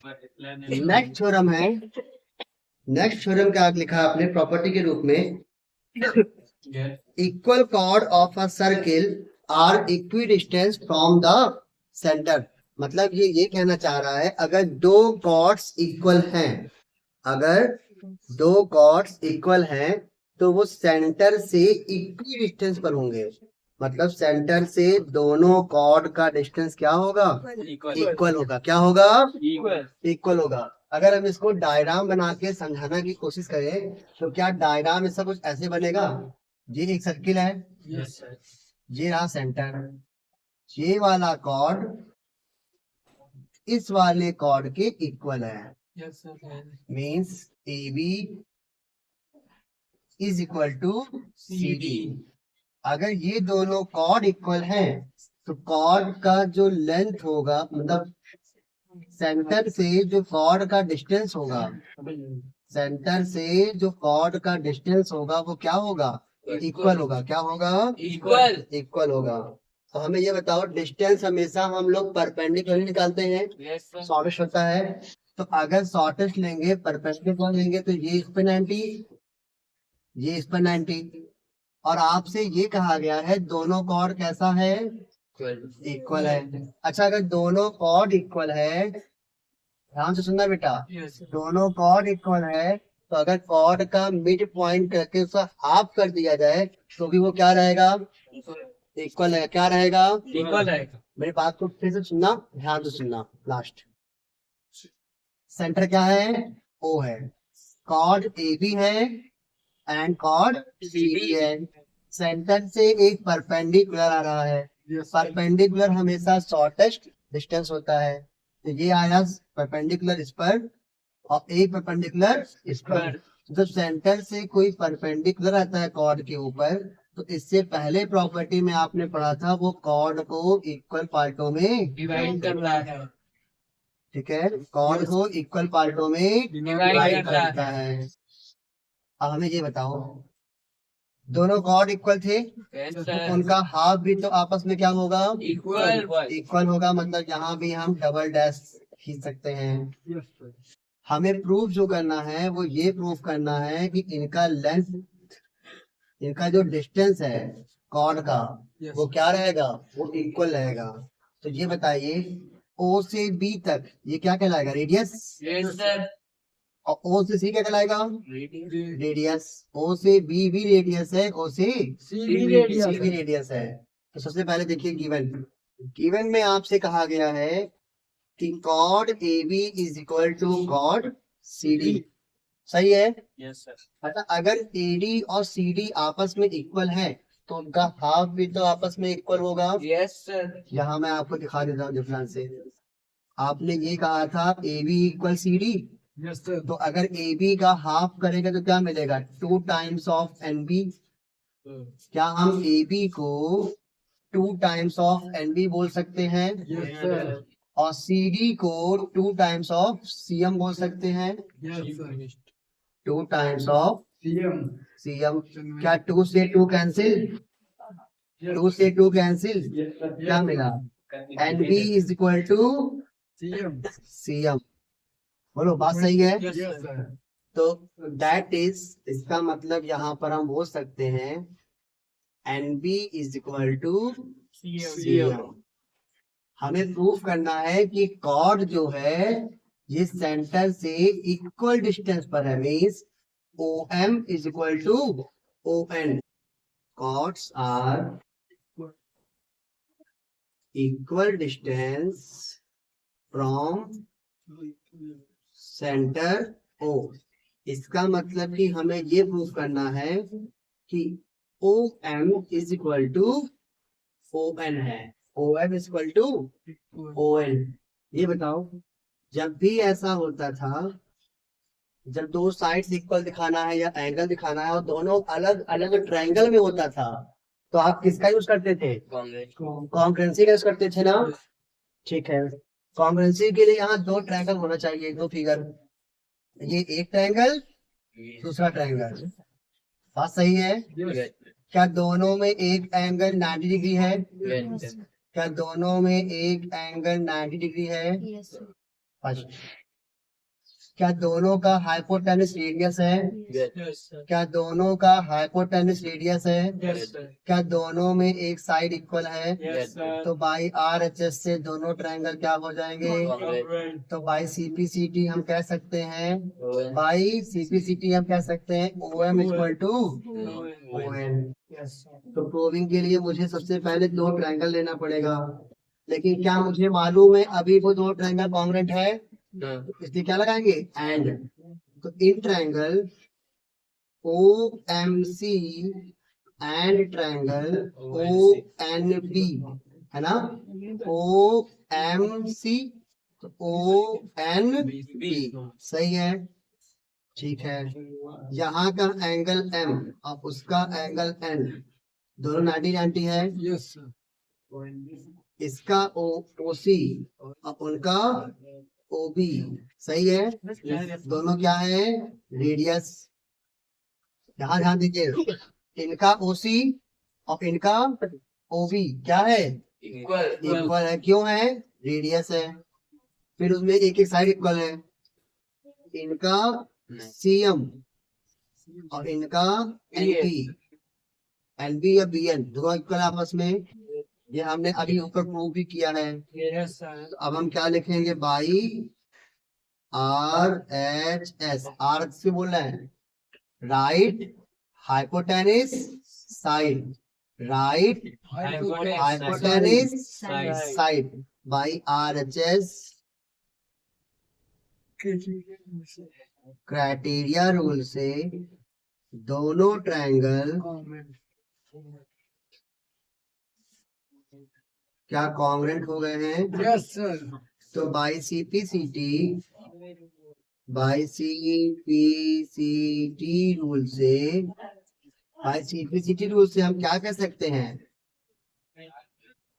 Next theorem है, next theorem क्या लिखा आपने प्रॉपर्टी के रूप में, equal chord of a circle are equidistance from the centre. मतलब ये कहना चाह रहा है अगर दो कॉर्ड्स इक्वल हैं, अगर दो कॉर्ड्स इक्वल हैं तो वो सेंटर से इक्वी डिस्टेंस पर होंगे। मतलब सेंटर से दोनों कॉर्ड का डिस्टेंस क्या होगा, इक्वल होगा। क्या होगा, इक्वल होगा। अगर हम इसको डायग्राम बना के समझाने की कोशिश करें तो क्या डायग्राम ऐसा कुछ ऐसे बनेगा, ये एक सर्किल है, ये रहा सेंटर, ये वाला कॉर्ड इस वाले कॉर्ड के इक्वल है, means A B is equal to C D. अगर ये दोनों कॉर्ड इक्वल हैं तो कॉर्ड का जो लेंथ होगा, मतलब सेंटर से जो कॉर्ड का डिस्टेंस होगा, सेंटर से जो कॉर्ड का डिस्टेंस होगा वो क्या होगा, इक्वल होगा। क्या होगा, इक्वल, इक्वल होगा। तो हमें ये बताओ, डिस्टेंस हमेशा हम लोग परपेंडिकुलर निकालते हैं, शॉर्टेस्ट होता है। तो अगर शॉर्टेस्ट लेंगे, परपेंडिकुलर लेंगे तो ये इस पे 90, ये इस पर 90। और आपसे ये कहा गया है दोनों कॉर्ड कैसा है, इक्वल है। अच्छा, अगर दोनों कॉर्ड इक्वल है, ध्यान से सुनना बेटा, दोनों कॉर्ड इक्वल है तो अगर कॉर्ड का मिड पॉइंट करके उसका हाफ कर दिया जाए तो भी वो क्या रहेगा, इक्वल है। क्या रहेगा, इक्वल रहेगा। मेरी बात को फिर से सुनना, ध्यान से सुनना। लास्ट सेंटर क्या है, ओ है, कॉर्ड ए बी है एंड कॉर्ड सी डी है। सेंटर से एक परपेंडिकुलर आ रहा है, परपेंडिकुलर हमेशा शॉर्टेस्ट डिस्टेंस होता है। तो ये आया परपेंडिकुलर इस पर और एक परपेंडिकुलर इस पर। जब सेंटर से कोई परपेंडिकुलर आता है कॉर्ड के ऊपर तो इससे पहले प्रॉपर्टी में आपने पढ़ा था वो कॉर्ड को इक्वल पार्टों में डिवाइड कर रहा है। ठीक है, कॉर्ड को इक्वल पार्टों में डिवाइड करता है। अब हमें ये बताओ, दोनों कॉर्ड इक्वल थे तो उनका हाफ भी तो आपस में क्या होगा, इक्वल, इक्वल होगा। मतलब यहाँ भी हम डबल डैश खींच सकते हैं। हमें प्रूफ जो करना है वो ये प्रूफ करना है कि इनका लेंथ, इनका जो डिस्टेंस है कॉर्ड का वो क्या रहेगा, वो इक्वल रहेगा। तो ये बताइए, ओ से बी तक ये क्या कहलाएगा, रेडियस, और ओ से सी क्या कहलाएगा, रेडियस। ओ से बी भी रेडियस है, ओ से सी भी रेडियस है। तो सबसे पहले देखिए गिवन, गिवन में आपसे कहा गया है कि chord A B is equal to chord C D. सही है, यस सर। अच्छा, अगर ए डी और सी डी आपस में इक्वल है तो उनका हाफ भी तो आपस में इक्वल होगा, यस सर। यहाँ मैं आपको दिखा देता हूँ डिफरेंस से। आपने ये कहा था A B equal C D, yes sir. तो अगर ए बी का हाफ करेगा तो क्या मिलेगा, 2 टाइम्स ऑफ एन बी। क्या हम ए बी को 2 टाइम्स ऑफ एन बी बोल सकते हैं, यस सर। और सी डी को 2 टाइम्स ऑफ सी एम बोल सकते हैं, yes sir. 2 times of C M. क्या 2 से 2 कैंसिल, 2 से 2 कैंसिल, क्या मिला, N B is equal to C M. बोलो बात सही है, तो दैट इज, इसका मतलब यहाँ पर हम बोल सकते हैं N B is equal to C M. हमें प्रूफ करना है कि कॉर्ड जो है ये सेंटर से इक्वल डिस्टेंस पर है, means O M is equal to O N. Chords are equal distance from centre O. इसका मतलब कि हमें ये प्रूफ करना है कि O M is equal to O N है, O M is equal to O N. ये बताओ, जब भी ऐसा होता था, जब दो साइड्स इक्वल दिखाना है या एंगल दिखाना है और दोनों अलग अलग ट्रायंगल में होता था तो आप किसका यूज करते थे, कॉन्ग्रुएंसी का यूज करते थे ना। ठीक है, कॉन्ग्रुएंसी के लिए यहाँ दो ट्रायंगल होना चाहिए, दो फिगर, ये एक ट्रायंगल दूसरा ट्रायंगल। बात सही है, क्या दोनों में एक एंगल 90 डिग्री है, क्या दोनों में एक एंगल 90 डिग्री है, फर्स्ट। क्या दोनों का हाइपोटेनस रेडियस है? क्या दोनों का हाइपोटेनस रेडियस है? क्या दोनों में एक साइड इक्वल है? तो बाई RHS से दोनों ट्रायंगल क्या हो जाएंगे? तो बाई CPCT हम कह सकते हैं, बाई CPCT हम कह सकते हैं OM इक्वल टू ON। तो प्रूविंग के लिए मुझे सबसे पहले दो ट्रायंगल लेना पड़ेगा, लेकिन क्या मुझे मालूम है अभी वो दो ट्रायंगल कॉन्ग्रुएंट है, इसलिए क्या लगाएंगे? एंड। तो in triangle OMC and triangle ONB है ना, OMC तो ONB सही है, ठीक है। यहाँ का एंगल M और उसका एंगल N दोनों 90 है। Yes sir. इसका OC और उनका OB सही है, दोनों क्या है? रेडियस। यहाँ ध्यान दीजिए, इनका OC और इनका OB क्या है? इक्वल है। क्यों है? रेडियस है। फिर उसमें एक एक साइड इक्वल है, इनका CM और इनका NB या BN दोनों इक्वल आपस में। ये हमने अभी ऊपर प्रूव भी किया है। तो अब हम क्या लिखेंगे? बाई RHS, R से बोल रहे हैं right hypotenuse side, right hypotenuse side by RHS criteria rule से दोनों ट्रायंगल क्या कॉन्ग्रुएंट हो गए हैं? Yes sir. तो बाई CPCT रूल से, बाई CPCT रूल से हम क्या कह सकते हैं?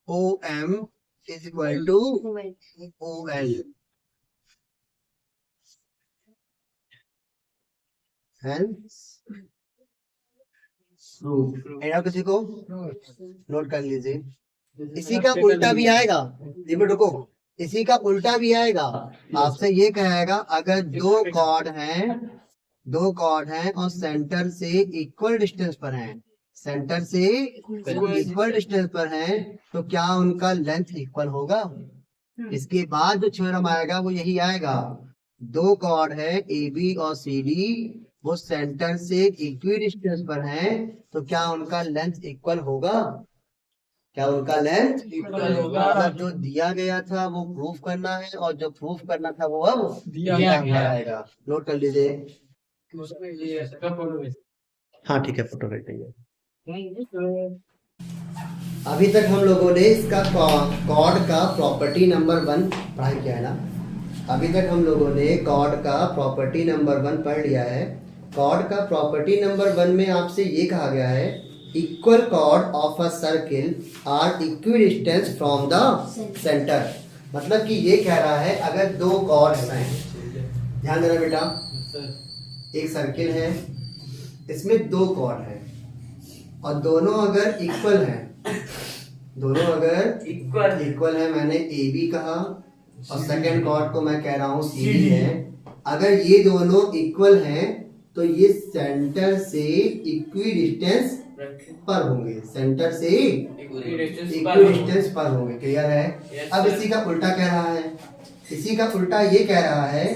OM is equal to OL किसी को नोट कर लीजिए। इसी का उल्टा भी आएगा, रुको, इसी का उल्टा भी आएगा। आपसे ये कहेगा अगर दो कॉर्ड हैं और सेंटर से इक्वल डिस्टेंस पर हैं, सेंटर से इक्वल डिस्टेंस पर हैं, तो क्या उनका लेंथ इक्वल होगा? इसके बाद जो थ्योरम आएगा वो यही आएगा, दो कॉर्ड है AB और CD, वो सेंटर से इक्वल डिस्टेंस पर हैं, तो क्या उनका लेंथ इक्वल होगा? क्या उनका लेंथ इक्वल होगा? मतलब जो दिया गया था वो प्रूफ करना है, और जो प्रूफ करना था वो अब दिया गया है। नोट कर लीजिए। हाँ ठीक है, फोटो रख देंगे। अभी तक हम लोगों ने इसका कॉर्ड का प्रॉपर्टी नंबर 1 पढ़ाई किया है ना। अभी तक हम लोगों ने कॉर्ड का प्रॉपर्टी नंबर 1 पढ़ लिया है। कॉर्ड का प्रॉपर्टी नंबर 1 में आपसे ये कहा गया है, equal chord of a circle are equidistance from the centre. मतलब कि ये कह रहा है अगर दो कॉर्ड्स हैं, ध्यान देना बेटा, एक सर्किल है, इसमें दो कॉर्ड है और दोनों अगर इक्वल हैं, दोनों अगर इक्वल है, मैंने AB कहा और सेकंड कॉर्ड को मैं कह रहा हूँ CD है। अगर ये दोनों इक्वल हैं तो ये सेंटर से इक्विडिस्टेंस पर होंगे, सेंटर से इक्विडिस्टेंस पर होंगे। क्लियर है? अब इसी का उल्टा कह रहा है, इसी का उल्टा ये कह रहा है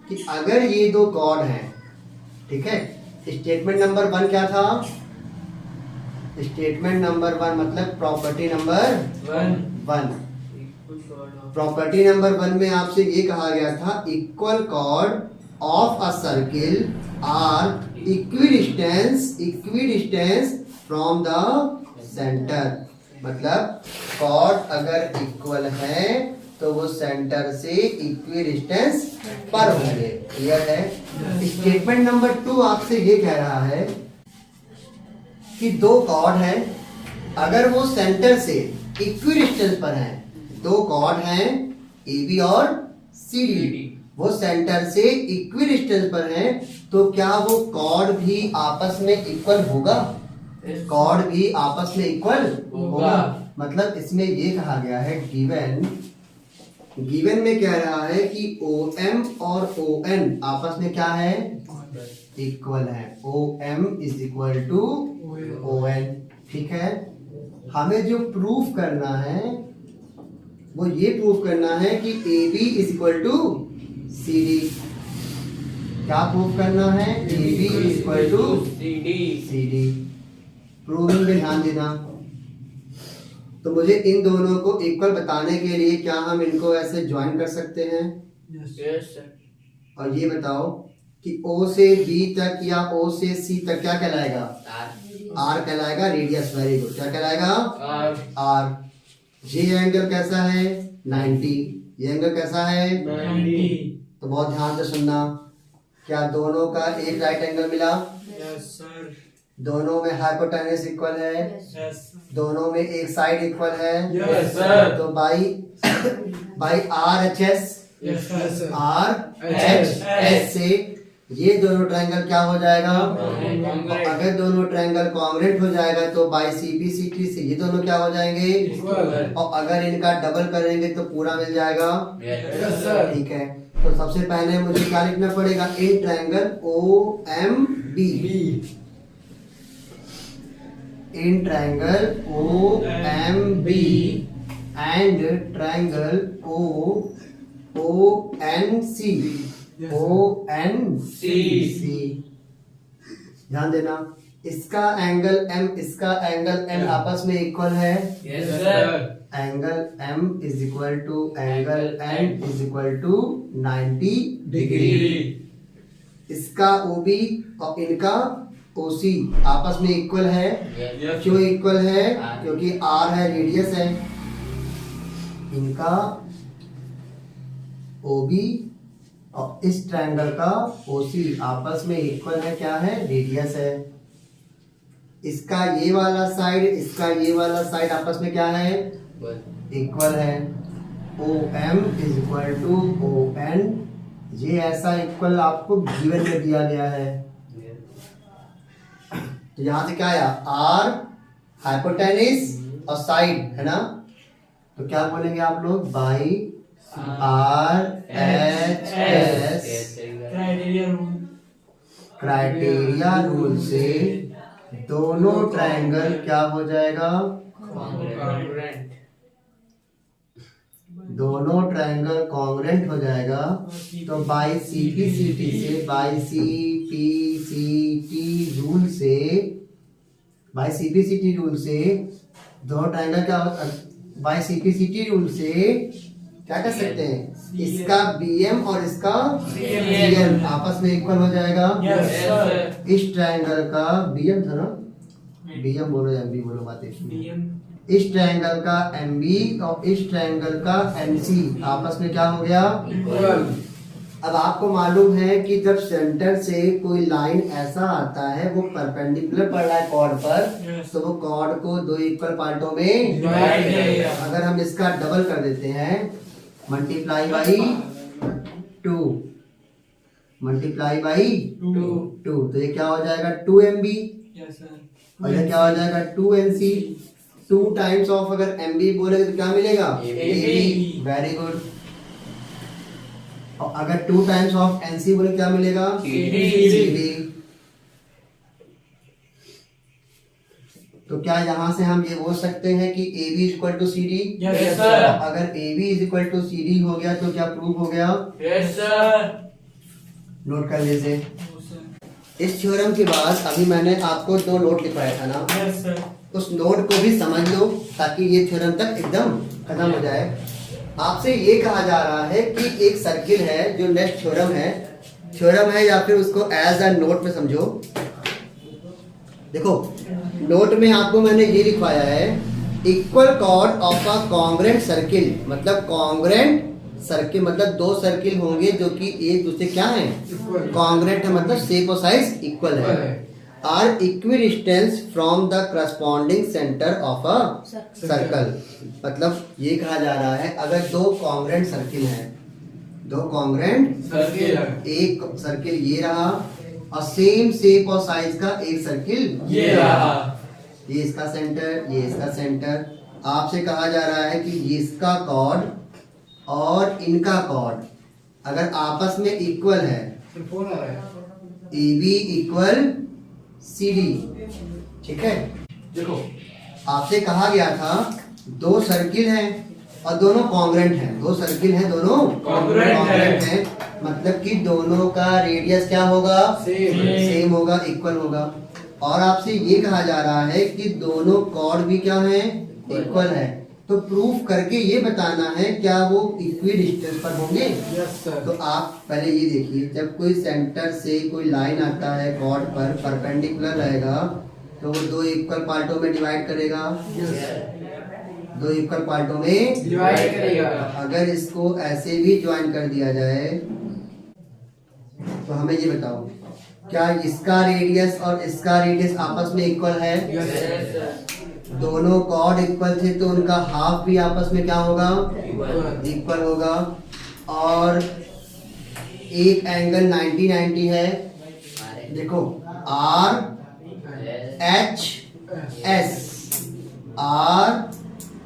कि अगर ये दो कॉर्ड हैं, ठीक है, स्टेटमेंट नंबर 1 क्या था? स्टेटमेंट नंबर 1 मतलब प्रॉपर्टी नंबर 1। प्रॉपर्टी नंबर 1 में आपसे ये कहा गया था, equal chord of a circle are equidistance from the centre. मतलब कॉर्ड अगर इक्वल है तो वो सेंटर से इक्विडिस्टेंस पर होंगे। क्लियर है? स्टेटमेंट नंबर 2 आपसे ये कह रहा है कि दो कॉर्ड है, अगर वो सेंटर से इक्विडिस्टेंस पर हैं, दो कॉर्ड हैं AB और CD, वो सेंटर से इक्विडिस्टेंस पर हैं, तो क्या वो कॉर्ड भी आपस में इक्वल होगा? कॉर्ड भी आपस में इक्वल होगा। मतलब इसमें ये कहा गया है, गिवन गिवन में कह रहा है कि OM और ON आपस में क्या है, इक्वल है। OM is equal to ON, ठीक है। हमें जो प्रूफ करना है वो ये प्रूफ करना है कि AB is equal to CD। क्या प्रूफ करना है, AB is equal to CD। Proving पे ध्यान देना। तो मुझे इन दोनों को इक्वल बताने के लिए क्या हम इनको ऐसे ज्वाइन कर सकते हैं? Yes sir. और ये बताओ कि O से B तक या O से C तक क्या कहलाएगा, R कहलाएगा। Radius, very good. क्या कहलाएगा, R। ये एंगल कैसा है, 90। ये एंगल कैसा है, 90। तो बहुत ध्यान से सुनना। क्या दोनों का एक राइट एंगल मिला? Yes sir. दोनों में हाइपोटेनस इक्वल है? यस। दोनों में एक साइड इक्वल है? Yes sir. तो by RHS, yes sir. RHS से ये दोनों ट्रायंगल क्या हो जाएगा, Congruent। अगर दोनों ट्रायंगल कॉन्ग्रुएंट हो जाएगा तो बाई CPCT से ये दोनों क्या हो जाएंगे, इक्वल। और अगर इनका डबल करेंगे तो पूरा मिल जाएगा। Yes sir. ठीक है, तो सबसे पहले मुझे क्या लिखना पड़ेगा, in triangle OMB, in triangle OMB and triangle ONC, ONC। ध्यान देना, इसका एंगल M, इसका एंगल M आपस में इक्वल है। Yes sir. Angle M is equal to angle N is equal to 90 degree. इसका OB और इनका OC आपस में इक्वल है। क्यों इक्वल है, क्योंकि R है, रेडियस है। इनका OB और इस ट्रायंगल का OC आपस में इक्वल है, क्या है, रेडियस है। इसका ये वाला साइड, इसका ये वाला साइड आपस में क्या है, इक्वल है। OM is equal to ON। ये ऐसा इक्वल आपको गिवन में दिया गया है। तो यहां से क्या आया, R हाइपोटेनिस और साइड है ना, तो क्या बोलेंगे आप लोग, बाई RHS क्राइटेरिया रूल से दोनों ट्रायंगल क्या हो जाएगा, दोनों ट्रायंगल कॉन्ग्रुएंट हो जाएगा। तो बाई CPCT से, बाई CPCT रूल से, बाई CPCT रूल से दोनों ट्रायंगल क्या, बाई CPCT रूल से क्या कर सकते हैं, इसका BM और इसका CM आपस में इक्वल हो जाएगा। इस ट्रायंगल का BM था ना, BM बोलो या MB बोलो, बात एक ही है। इस ट्रायंगल का MB और इस ट्रायंगल का MC आपस में क्या हो गया, अब आपको मालूम है कि जब सेंटर से कोई लाइन ऐसा आता है, वो परपेंडिकुलर पड़ रहा है कॉर्ड पर, तो वो कॉर्ड को दो इक्वल पार्टों में अगर हम इसका डबल कर देते हैं, मल्टीप्लाई बाई 2, मल्टीप्लाई बाई 2, तो ये क्या हो जाएगा 2MB, और ये क्या हो जाएगा 2NC। 2 टाइम्स ऑफ अगर MB बोलेगे तो क्या मिलेगा, AB। Very good. और अगर 2 टाइम्स ऑफ NC बोले क्या मिलेगा, CD। तो क्या यहाँ से हम ये बोल सकते हैं कि AB is equal to CD? Yes sir. अगर AB is equal to CD हो गया तो क्या प्रूफ हो गया? Yes sir. नोट कर लीजिए। इस थ्योरम के बाद अभी मैंने आपको 2 नोट लिखवाया था ना, यस सर। उस नोट को भी समझ लो ताकि ये थ्योरम तक एकदम खत्म हो जाए। आपसे ये कहा जा रहा है कि एक सर्किल है जो नेक्स्ट थ्योरम है या फिर उसको एज अ नोट में समझो। देखो नोट में आपको मैंने ये लिखवाया है, equal chord of a congruent circle, मतलब कॉन्ग्रुएंट सर्किल मतलब 2 सर्किल होंगे जो कि एक दूसरे क्या है, कॉन्ग्रुएंट है, मतलब शेप और साइज इक्वल है, are equidistance from the corresponding centre of a circle. मतलब ये कहा जा रहा है अगर 2 कॉन्ग्रुएंट सर्किल हैं, 2 कॉन्ग्रुएंट सर्किल, एक सर्किल ये रहा और सेम शेप और साइज का एक सर्किल ये रहा, ये इसका सेंटर, ये इसका सेंटर। आपसे कहा जा रहा है कि ये इसका कॉर्ड और इनका कॉर्ड अगर आपस में इक्वल है, AB इक्वल CD, ठीक है। देखो आपसे कहा गया था दो सर्किल हैं और दोनों कॉन्ग्रेंट हैं, दो सर्किल हैं दोनों कॉन्ग्रेंट हैं, मतलब कि दोनों का रेडियस क्या होगा, सेम होगा, इक्वल होगा। और आपसे ये कहा जा रहा है कि दोनों कॉर्ड भी क्या है, इक्वल है। तो प्रूफ करके ये बताना है क्या वो इक्वी डिस्टेंस पर होंगे। तो आप पहले ये देखिए, जब कोई सेंटर से कोई लाइन आता है कॉर्ड पर परपेंडिकुलर रहेगा तो वो दो इक्वल पार्टों में डिवाइड करेगा, दो इक्वल पार्टों में डिवाइड करेगा। अगर इसको ऐसे भी ज्वाइन कर दिया जाए तो हमें ये बताओ क्या इसका रेडियस और इसका रेडियस आपस में इक्वल है। दोनों कॉर्ड इक्वल थे तो उनका हाफ भी आपस में क्या होगा, इक्वल होगा। और एक एंगल 90-90 है। देखो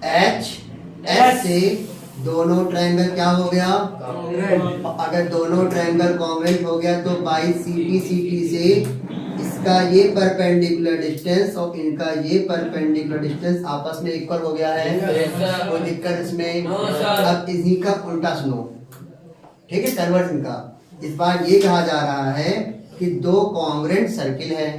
RHS से दोनों ट्रायंगल क्या हो गया, अगर दोनों ट्रायंगल कॉन्ग्रुएंट हो गया तो बाई CT से इसका ये परपेंडिकुलर डिस्टेंस और इनका ये परपेंडिकुलर डिस्टेंस आपस में इक्वल हो गया है। कोई दिक्कत इसमें। अब इन्हीं का उल्टा सुनो, ठीक है, कन्वर्स इनका। इस बार ये कहा जा रहा है कि दो कॉन्ग्रुएंट सर्किल है,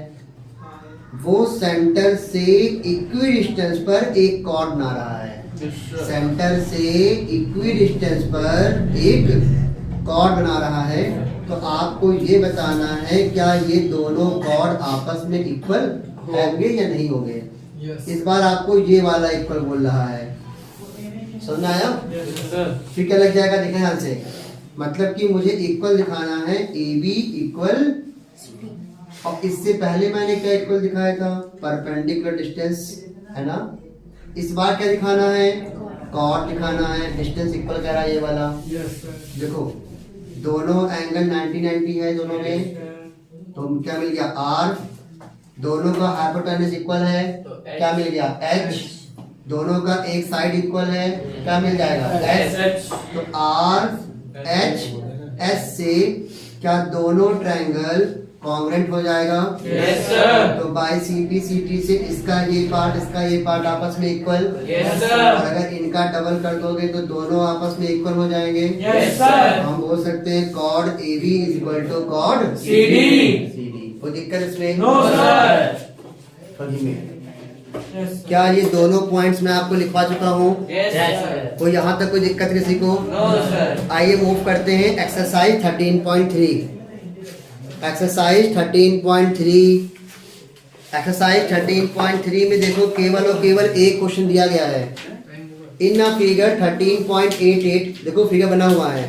वो सेंटर से इक्वी डिस्टेंस पर एक कॉर्ड बना रहा है, सेंटर से इक्वी डिस्टेंस पर एक कॉर्ड बना रहा है। तो आपको ये बताना है क्या ये दोनों कॉर्ड आपस में इक्वल होंगे या नहीं होंगे। इस बार आपको ये वाला इक्वल बोल रहा है, समझ में आया। फिर क्या लग जाएगा, देखें ध्यान से, मतलब कि मुझे इक्वल दिखाना है AB इक्वल, और इससे पहले मैंने क्या इक्वल दिखाया था, परपेंडिकुलर डिस्टेंस, है ना। इस बार क्या दिखाना है, कॉर्ड दिखाना है, डिस्टेंस इक्वल कह रहा है ये वाला। देखो दोनों एंगल 90-90 है दोनों में, तो क्या मिल गया R, दोनों का हाइपोटेन्यूज इक्वल है, क्या मिल गया H, दोनों का एक साइड इक्वल है, क्या मिल जाएगा S। तो RHS से क्या दोनों ट्रायंगल कॉन्ग्रुएंट हो जाएगा। तो बाई CT से इसका ये पार्ट आपस में इक्वल। और अगर इनका डबल कर दोगे तो दोनों आपस में इक्वल हो जाएंगे। हम बोल सकते हैं chord AB is equal to chord CD। कोई दिक्कत इसमें? क्या ये दोनों पॉइंट्स मैं आपको लिखवा चुका हूँ? कोई यहाँ तक कोई दिक्कत किसी को? आइए मूव करते हैं एक्सरसाइज 13.3। एक्सरसाइज 13.3 में देखो केवल और केवल एक क्वेश्चन दिया गया है। इन अ फिगर 13.88 देखो फिगर बना हुआ है।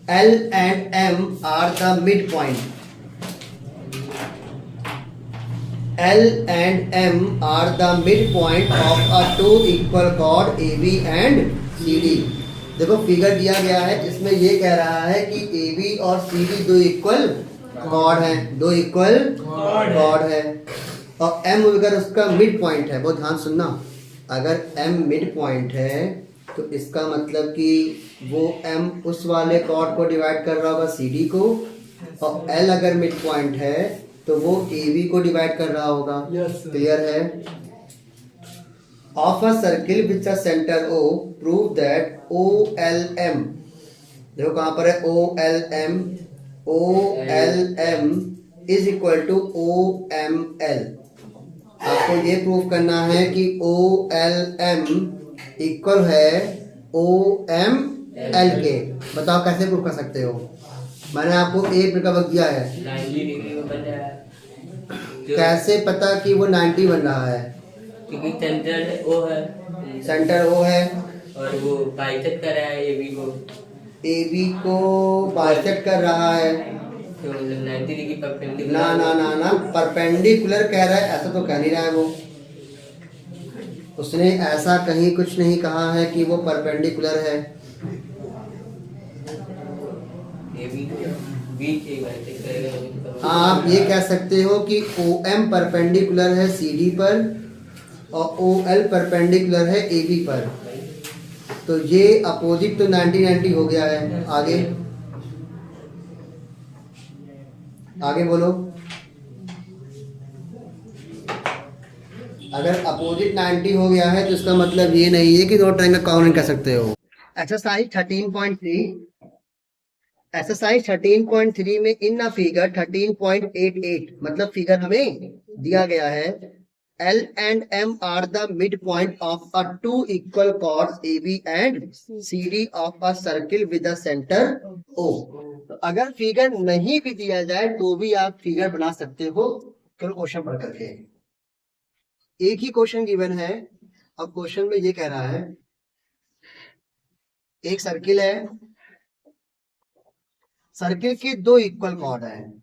L and M are the midpoint. L and M are the midpoint of a two equal chord AB and CD. देखो फिगर दिया गया है, इसमें ये कह रहा है कि AB और CD दो इक्वल कॉर्ड हैं, दो इक्वल कॉर्ड है, और M अगर उसका मिड पॉइंट है, बहुत ध्यान सुनना, अगर M मिड पॉइंट है तो इसका मतलब कि वो M उस वाले कॉर्ड को डिवाइड कर रहा होगा CD को, और L अगर मिड पॉइंट है तो वो AB को डिवाइड कर रहा होगा। क्लियर है। Of a circle with a center O, prove that OLM, देखो कहाँ पर है OLM is equal to OML। आपको ये प्रूव करना है कि OLM इक्वल है OML के। बताओ कैसे प्रूव कर सकते हो। मैंने आपको एक मिनट का वक्त दिया है, 90 डिग्री को बन रहा है। कैसे पता कि वो 90 बन रहा है, क्योंकि सेंटर O है, सेंटर O है और वो बाइसेक्ट कर रहा है AB को बाइसेक्ट कर रहा है। तो मतलब 90 डिग्री परपेंडिकुलर। ना ना ना ना परपेंडिकुलर कह रहा है, ऐसा तो कह नहीं रहा है वो। उसने ऐसा कहीं कुछ नहीं कहा है कि वो परपेंडिकुलर है। AB बीच एक बाइसेक्ट करेगा। आप ये कह सकते हो कि OM परपेंडिकुलर है CD पर और OL परपेंडिकुलर है AB पर। तो ये अपोजिट तो 90-90 हो गया है। आगे आगे बोलो। अगर अपोजिट 90 हो गया है तो इसका मतलब ये नहीं है कि दो ट्रायंगल कॉमन कर सकते हो। एक्सरसाइज 13.3, एक्सरसाइज 13.3 में इन अ फिगर 13.88 मतलब फिगर हमें दिया गया है L and M are the midpoint of a two equal chords AB and CD of a circle with a center O। तो अगर फिगर नहीं भी दिया जाए तो भी आप फिगर बना सकते हो केवल क्वेश्चन पढ़ करके। एक ही क्वेश्चन गिवन है। अब क्वेश्चन में ये कह रहा है एक सर्किल है, सर्किल के दो इक्वल कॉर्ड है,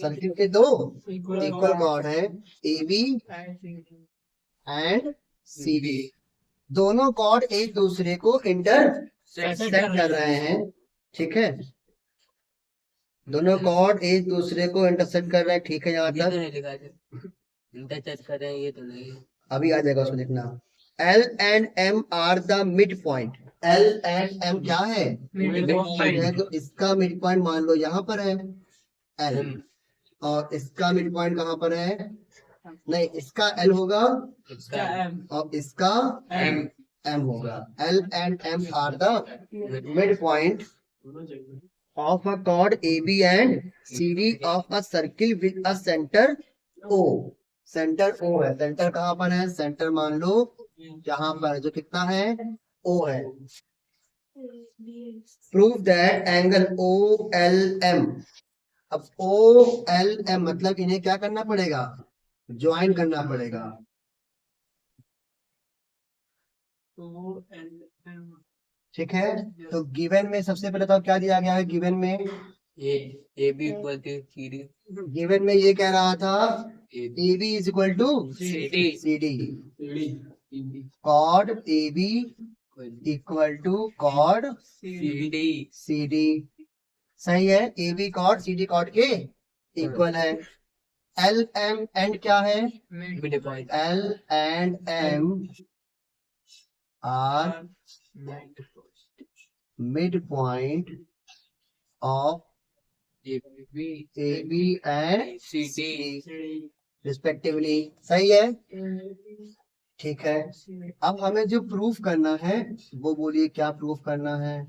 सर्किल के दो इक्वल कॉर्ड है AB एंड CD। दोनों कॉर्ड एक दूसरे को इंटरसेक्ट कर रहे हैं, ठीक है। दोनों कॉर्ड एक दूसरे को इंटरसेक्ट कर रहे हैं, ठीक है। यहाँ तक इंटरसेक्ट कर रहे हैं, ये तो नहीं। अभी आ जाएगा उसमें देखना। L and M are the midpoint। L and M क्या है? है तो इसका मिड पॉइंट मान लो यहाँ पर है L, और इसका मिड पॉइंट कहाँ पर है? नहीं, इसका L होगा इसका और इसका M होगा। L and M are the midpoint of a chord AB and CD of a circle with a center O। Centre O है। सेंटर कहाँ पर है? सेंटर मान लो यहाँ पर, जो कितना है? O है। Prove that angle OLM। अब OLM मतलब इन्हें क्या करना पड़ेगा? ज्वाइन करना पड़ेगा। ठीक है। तो गिवन में सबसे पहले तो क्या दिया गया है? गिवन में A B equal to CD। Given में ये कह रहा था AB is equal to CD। Chord AB equal to chord CD। सही है। AB कॉर्ड CD कॉर्ड के इक्वल है। L M एंड क्या है? L and M are midpoint of AB and CD respectively. सही है, ठीक है। अब हमें जो प्रूफ करना है वो बोलिए, क्या प्रूफ करना है?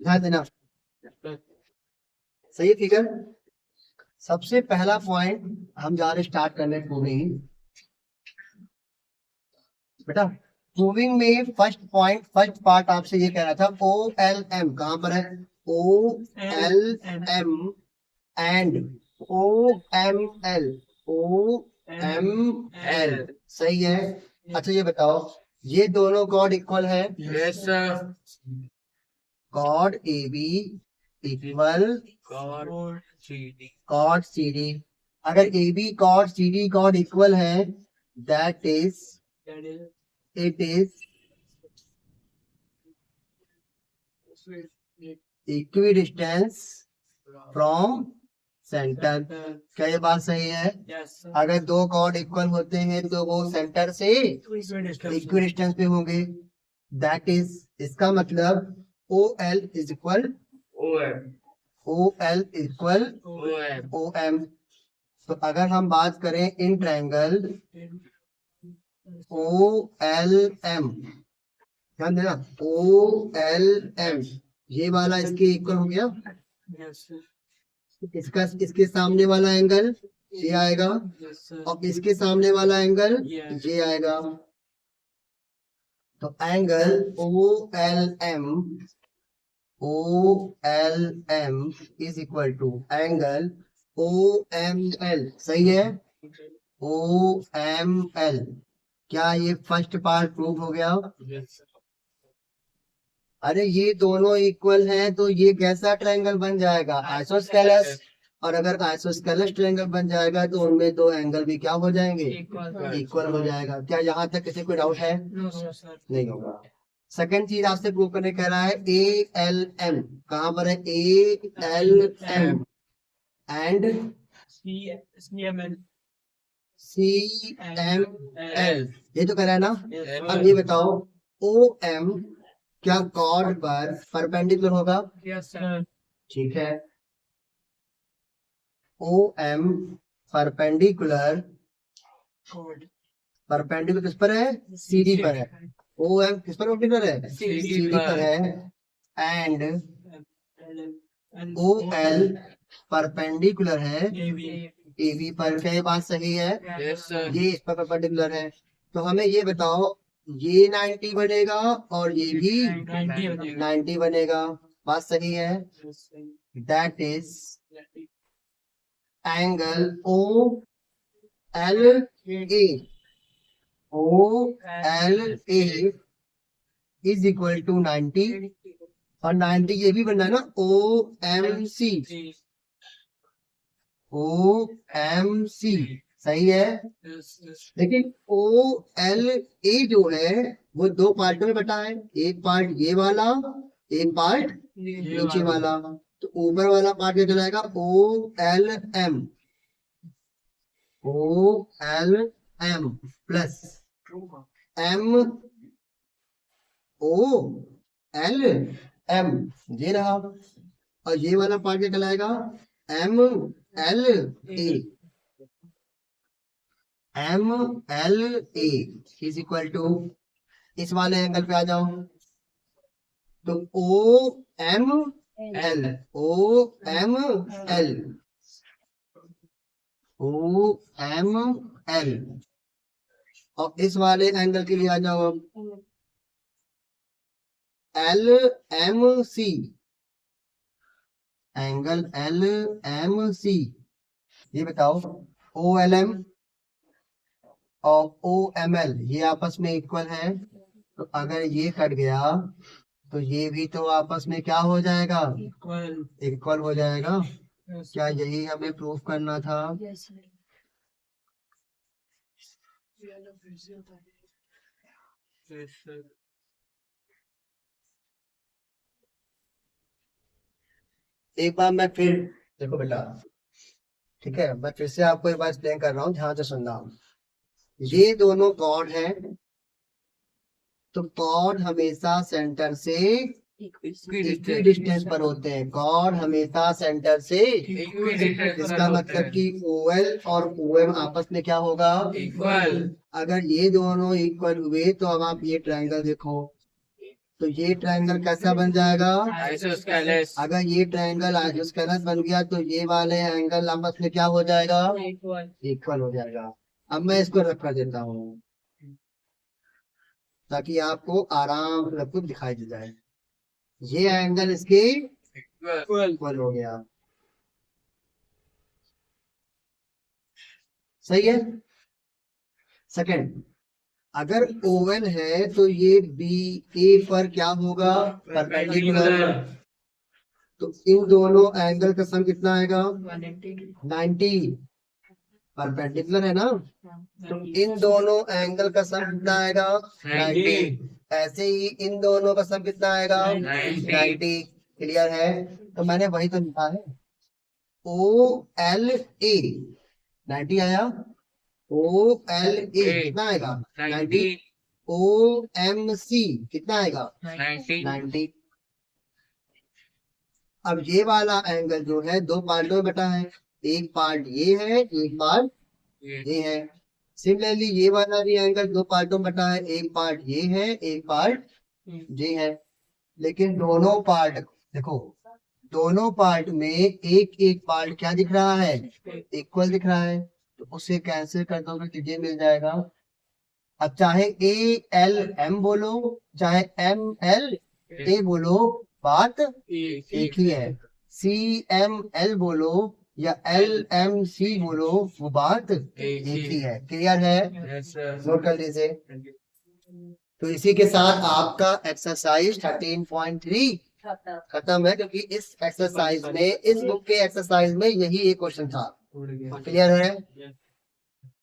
ध्यान देना। सही है फिगर। सबसे पहला पॉइंट हम जा रहे स्टार्ट करने प्रूविंग। बेटा प्रूविंग में फर्स्ट पॉइंट, फर्स्ट पार्ट आपसे ये कह रहा था OLM कहाँ पर है? OLM and OML। OML सही है। अच्छा ये बताओ, ये दोनों कॉर्ड इक्वल है? Yes sir. Chord AB equal chord CD। अगर AB chord CD chord equal है, that is it is equidistance from center। क्या ये बात सही है? अगर दो कॉर्ड इक्वल होते हैं तो वो सेंटर से इक्विडिस्टेंस पे होंगे। दैट इज, इसका मतलब OL is equal OL equal OM। तो अगर हम बात करें इन ट्रायंगल OLM, ध्यान देना, OLM ये वाला इसके इक्वल हो गया। इसका इसके सामने वाला एंगल ये आएगा और इसके सामने वाला एंगल ये आएगा। तो angle OLM is equal to angle OML। सही है, OML। क्या ये फर्स्ट पार्ट प्रूव हो गया? अरे ये दोनों इक्वल हैं तो ये कैसा ट्रायंगल बन जाएगा? आइसोस्केलस। और अगर आइसोस्केलस ट्रायंगल बन जाएगा तो उनमें दो एंगल भी क्या हो जाएंगे? इक्वल हो जाएगा। क्या यहाँ तक किसी को डाउट है? नहीं होगा। सेकंड चीज आपसे प्रूव करने कह रहा है ALM कहाँ पर है? ALM and CML। ये तो कह रहा है ना। अब ये बताओ ओ एम क्या कॉर्ड पर परपेंडिकुलर होगा? Yes, sir. ठीक है, O M perpendicular, Code. Perpendicular किस पर है? सीडी पर है। ओ एम किस पर परपेंडिकुलर है? CD सीडी पर है। And And O L perpendicular है AB. एबी पर। क्या ये बात सही है? Yes, sir. ये इस पर परपेंडिकुलर है। तो हमें ये बताओ, ये 90 बनेगा और ये भी 90 बनेगा। 90 बनेगा। बात सही है। Yes, sir. That is angle O L A, O L A is equal to 90 और 90 ये भी बनना है ना, O M C, O M C सही है। Yes, yes. लेकिन ओ एल ए जो है वो दो पार्टों में बटा है, एक पार्ट ये वाला, एक पार्ट नीचे वाला। तो ऊपर वाला पार्ट क्या कहलाएगा? O L M, O L M plus M O L M, ये रहा। और ये वाला पार्ट क्या कहलाएगा? M L A, M L A is equal to, इस वाले एंगल पे आ जाओ, तो O M L, O M L, O M L. और इस वाले एंगल के लिए आ जाओ अब, L M C, angle L M C. ये बताओ, ओ एल एम और ओ एम एल ये आपस में इक्वल है, तो अगर ये कट गया तो ये भी तो आपस में क्या हो जाएगा? Equal. इक्वल हो जाएगा। Yes, क्या यही हमें प्रूफ करना था? yes, sir. Yes, sir. एक बार मैं फिर, देखो बेटा, ठीक है, मैं फिर से आपको एक बार एक्सप्लेन कर रहा हूँ, ध्यान से सुनना। ये दोनों कॉर्ड हैं, तो कॉर्ड हमेशा सेंटर से इक्वी डिस्टेंस पर होते हैं। कॉर्ड हमेशा सेंटर से, इसका मतलब कि ओएल और ओएम आपस में क्या होगा? Equal. अगर ये दोनों इक्वल हुए तो अब आप ये ट्रायंगल देखो, तो ये ट्रायंगल कैसा बन जाएगा? Isosceles. अगर ये ट्रायंगल आइसोस्केलेस बन गया तो ये वाले एंगल आपस में क्या हो जाएगा? Equal. इक्वल हो जाएगा। अब मैं इसको रख कर देता हूँ ताकि आपको आराम से सब कुछ दिखाई दे जाए। ये एंगल इसके Equal. इक्वल हो गया, सही है। सेकंड, अगर ओवन है तो ये बी ए पर क्या होगा? परपेंडिकुलर। तो इन दोनों एंगल का सम कितना आएगा? 90। परपेंडिकुलर है ना, तो इन दोनों एंगल का सम कितना आएगा? 90। ऐसे ही इन दोनों का सम कितना आएगा? 90। क्लियर है? तो मैंने वही तो लिखा है, ओ एल ए 90 आया, ओ एल ए कितना आएगा? 90। ओ एम सी कितना आएगा? 90। अब ये वाला एंगल जो है दो पार्टों में बटा है, एक पार्ट ये है, एक पार्ट ये है। सिमिलरली ये वाला भी एंगल दो पार्टों में बटा है, एक पार्ट ये है, एक पार्ट ये है। लेकिन दोनों पार्ट देखो, दोनों पार्ट में एक एक पार्ट क्या दिख रहा है? इक्वल दिख रहा है, तो उसे कैंसिल कर दोगे तो ये मिल जाएगा। अब चाहे ए एल एम बोलो, चाहे एम एल ए बोलो, बात एक ही है। सी एम एल बोलो या एल एम सी बोलो, वो बात एक ही है। क्लियर है? Yes, sir. नोट कर लीजिए। तो इसी के साथ आपका एक्सरसाइज 13.3 खत्म है, क्योंकि इस एक्सरसाइज में, इस बुक के एक्सरसाइज में यही एक क्वेश्चन था। क्लियर है?